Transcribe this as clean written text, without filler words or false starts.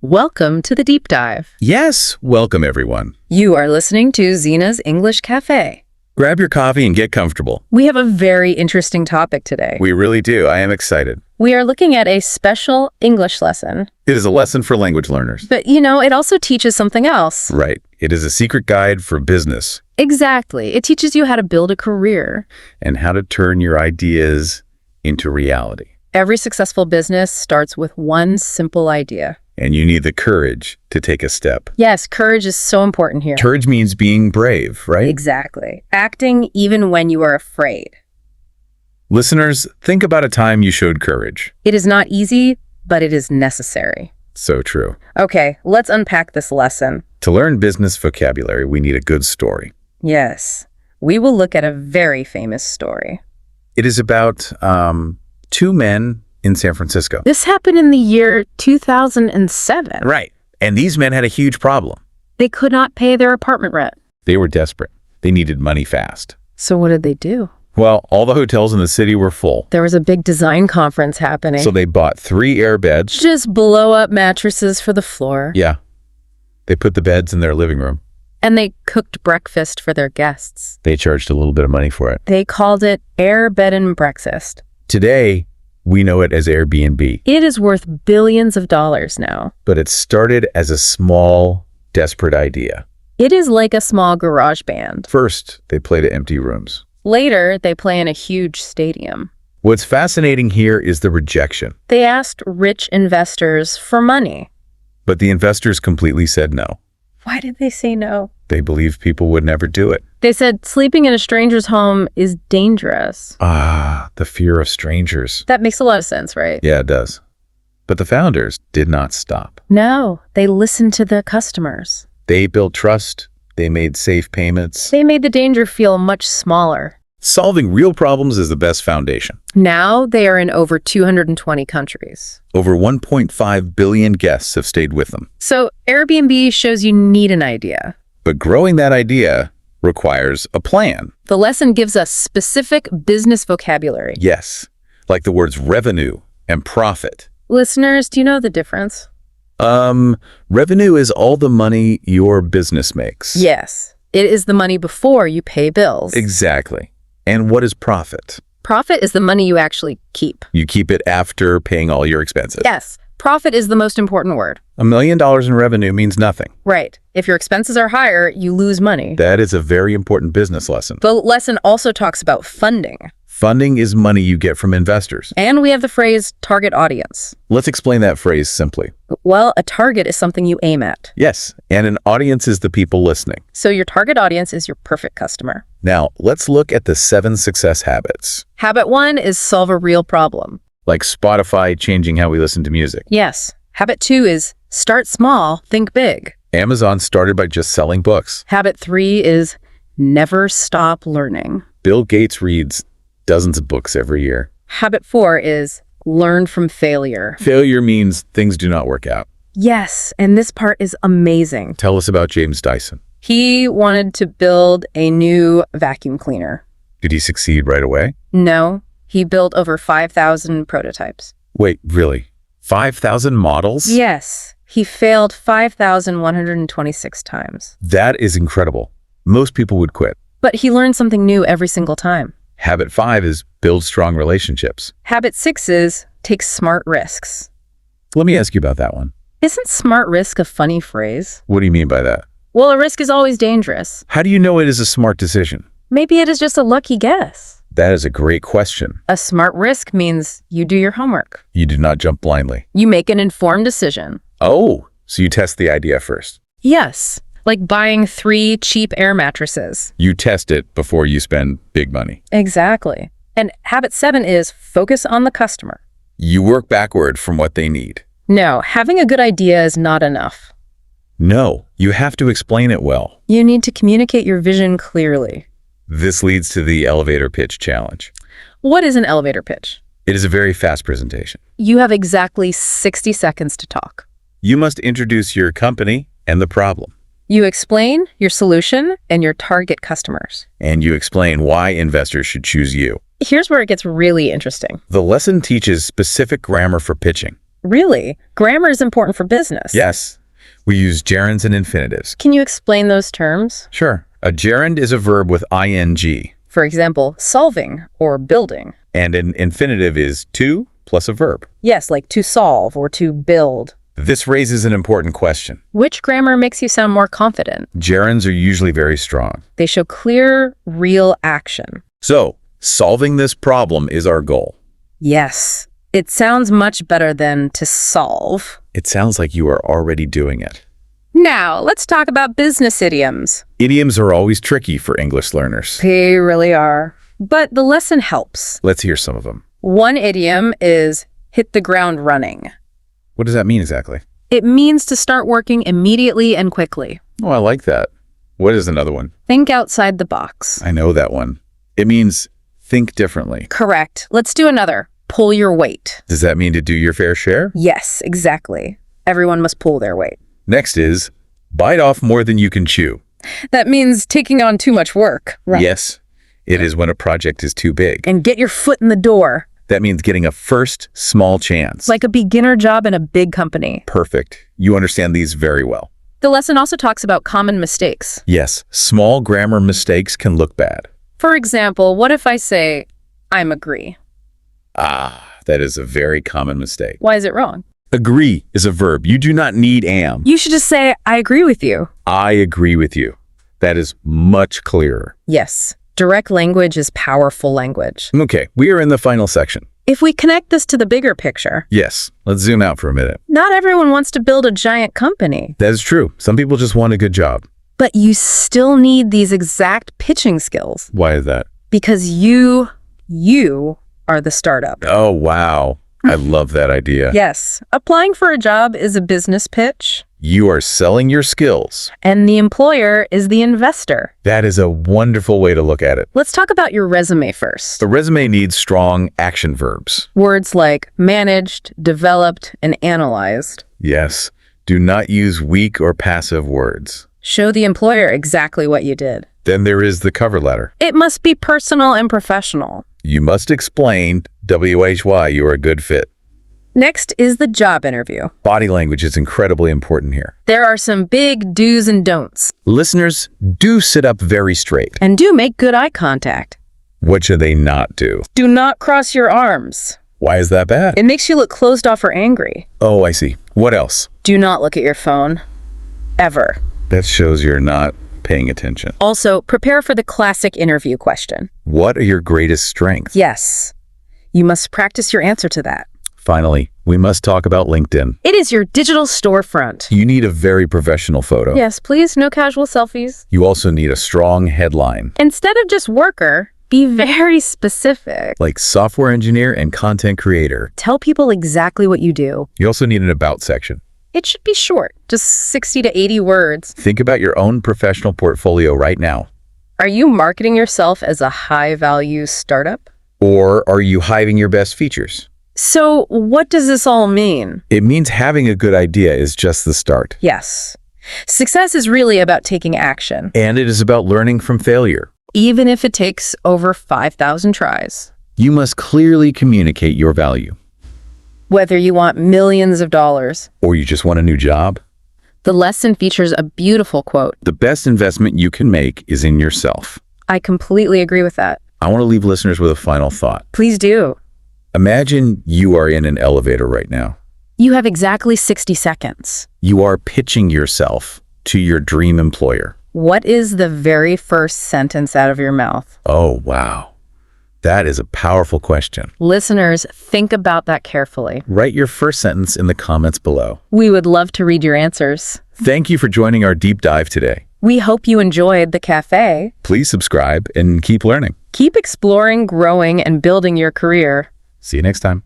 Welcome to the Deep Dive. Yes, welcome everyone. You are listening to Zena's English Cafe. Grab your coffee and get comfortable. We have a very interesting topic today. We really do. I am excited. We are looking at a special English lesson. It is a lesson for language learners. But, it also teaches something else. Right. It is a secret guide for business. Exactly. It teaches you how to build a career. And how to turn your ideas into reality. Every successful business starts with one simple idea. And you need the courage to take a step. Yes, courage is so important here. Courage means being brave, right? Exactly. Acting even when you are afraid. Listeners, think about a time you showed courage. It is not easy, but it is necessary. So true. Okay, let's unpack this lesson. To learn business vocabulary, we need a good story. Yes, we will look at a very famous story. It is about two men in San Francisco. This happened in the year 2007. Right. And these men had a huge problem. They could not pay their apartment rent. They were desperate. They needed money fast. So what did they do? Well, all the hotels in the city were full. There was a big design conference happening. So they bought 3 air beds. Just blow up mattresses for the floor. Yeah. They put the beds in their living room. And they cooked breakfast for their guests. They charged a little bit of money for it. They called it Air Bed and Breakfast. Today, we know it as Airbnb. It is worth billions of dollars now. But it started as a small, desperate idea. It is like a small garage band. First, they play to empty rooms. Later, they play in a huge stadium. What's fascinating here is the rejection. They asked rich investors for money. But the investors completely said no. Why did they say no? They believed people would never do it. They said sleeping in a stranger's home is dangerous. Ah, the fear of strangers. That makes a lot of sense, right? Yeah, it does. But the founders did not stop. No, they listened to their customers. They built trust. They made safe payments. They made the danger feel much smaller. Solving real problems is the best foundation. Now they are in over 220 countries. Over 1.5 billion guests have stayed with them. So Airbnb shows you need an idea. But growing that idea requires a plan. The lesson gives us specific business vocabulary. Yes, like the words revenue and profit. Listeners, do you know the difference? Revenue is all the money your business makes. Yes, it is the money before you pay bills. Exactly. And what is profit? Profit is the money you actually keep. You keep it after paying all your expenses. Yes, profit is the most important word. $1 million in revenue means nothing. Right. If your expenses are higher, you lose money. That is a very important business lesson. The lesson also talks about funding. Funding is money you get from investors. And we have the phrase target audience. Let's explain that phrase simply. Well, a target is something you aim at. Yes, and an audience is the people listening. So your target audience is your perfect customer. Now, let's look at the 7 success habits. Habit 1 is solve a real problem. Like Spotify changing how we listen to music. Yes. Habit 2 is start small, think big. Amazon started by just selling books. Habit 3 is never stop learning. Bill Gates reads dozens of books every year. Habit 4 is learn from failure. Failure means things do not work out. Yes, and this part is amazing. Tell us about James Dyson. He wanted to build a new vacuum cleaner. Did he succeed right away? No, he built over 5,000 prototypes. Wait, really? 5,000 models? Yes, he failed 5,126 times. That is incredible. Most people would quit. But he learned something new every single time. Habit 5 is build strong relationships. Habit 6 is take smart risks. Let me ask you about that one. Isn't smart risk a funny phrase? What do you mean by that? Well, a risk is always dangerous. How do you know it is a smart decision? Maybe it is just a lucky guess. That is a great question. A smart risk means you do your homework. You do not jump blindly. You make an informed decision. Oh, so you test the idea first. Yes, like buying 3 cheap air mattresses. You test it before you spend big money. Exactly. And habit 7 is focus on the customer. You work backward from what they need. No, having a good idea is not enough. No, you have to explain it well. You need to communicate your vision clearly. This leads to the elevator pitch challenge. What is an elevator pitch? It is a very fast presentation. You have exactly 60 seconds to talk. You must introduce your company and the problem. You explain your solution and your target customers. And you explain why investors should choose you. Here's where it gets really interesting. The lesson teaches specific grammar for pitching. Really? Grammar is important for business. Yes. We use gerunds and infinitives. Can you explain those terms? Sure. A gerund is a verb with ing, For example, solving or building. and an infinitive is to plus a verb. Yes, like to solve or to build. This raises an important question. Which grammar makes you sound more confident? Gerunds are usually very strong. They show clear, real action. So, solving this problem is our goal. Yes, it sounds much better than to solve. It sounds like you are already doing it. Now, let's talk about business idioms. Idioms are always tricky for English learners. They really are. But the lesson helps. Let's hear some of them. One idiom is hit the ground running. What does that mean exactly? It means to start working immediately and quickly. Oh, I like that. What is another one? Think outside the box. I know that one. It means think differently. Correct. Let's do another. Pull your weight. Does that mean to do your fair share? Yes, exactly. Everyone must pull their weight. Next is bite off more than you can chew. That means taking on too much work. Right. Yes, it is when a project is too big. And get your foot in the door. That means getting a first small chance. Like a beginner job in a big company. Perfect. You understand these very well. The lesson also talks about common mistakes. Yes, small grammar mistakes can look bad. For example, what if I say, I'm agree? That is a very common mistake. Why is it wrong? Agree is a verb. You do not need am. You should just say, I agree with you. I agree with you. That is much clearer. Yes, direct language is powerful language. Okay, we are in the final section. If we connect this to the bigger picture, Yes, let's zoom out for a minute. not everyone wants to build a giant company, That is true. Some people just want a good job. but you still need these exact pitching skills Why is that? because you are the startup. Oh, wow. I love that idea. Yes, applying for a job is a business pitch, You are selling your skills. and the employer is the investor. That is a wonderful way to look at it. Let's talk about your resume first. The resume needs strong action verbs. Words like managed, developed, and analyzed Yes. Do not use weak or passive words. show the employer exactly what you did. Then there is the cover letter. It must be personal and professional. You must explain why you are a good fit. Next is the job interview. Body language is incredibly important here. There are some big do's and don'ts, Listeners, do sit up very straight. and do make good eye contact. What should they not do? Do not cross your arms. Why is that bad? It makes you look closed off or angry. Oh, I see. What else? Do not look at your phone. Ever. That shows you're not paying attention. Also, prepare for the classic interview question. What are your greatest strengths? Yes. You must practice your answer to that. Finally, we must talk about LinkedIn. It is your digital storefront. You need a very professional photo. Yes, please, no casual selfies. You also need a strong headline, Instead of just worker, be very specific. like software engineer and content creator. Tell people exactly what you do. You also need an about section. It should be short, just 60 to 80 words. Think about your own professional portfolio right now. Are you marketing yourself as a high-value startup? Or are you hiding your best features? So what does this all mean? It means having a good idea is just the start. Yes. Success is really about taking action, And it is about learning from failure. even if it takes over 5,000 tries. You must clearly communicate your value. Whether you want millions of dollars. Or you just want a new job. The lesson features a beautiful quote. The best investment you can make is in yourself. I completely agree with that. I want to leave listeners with a final thought. Please do. Imagine you are in an elevator right now. You have exactly 60 seconds. You are pitching yourself to your dream employer. What is the very first sentence out of your mouth? Oh, wow. That is a powerful question. Listeners, think about that carefully. Write your first sentence in the comments below. We would love to read your answers. Thank you for joining our deep dive today. We hope you enjoyed the cafe. Please subscribe and keep learning. Keep exploring, growing, and building your career. See you next time.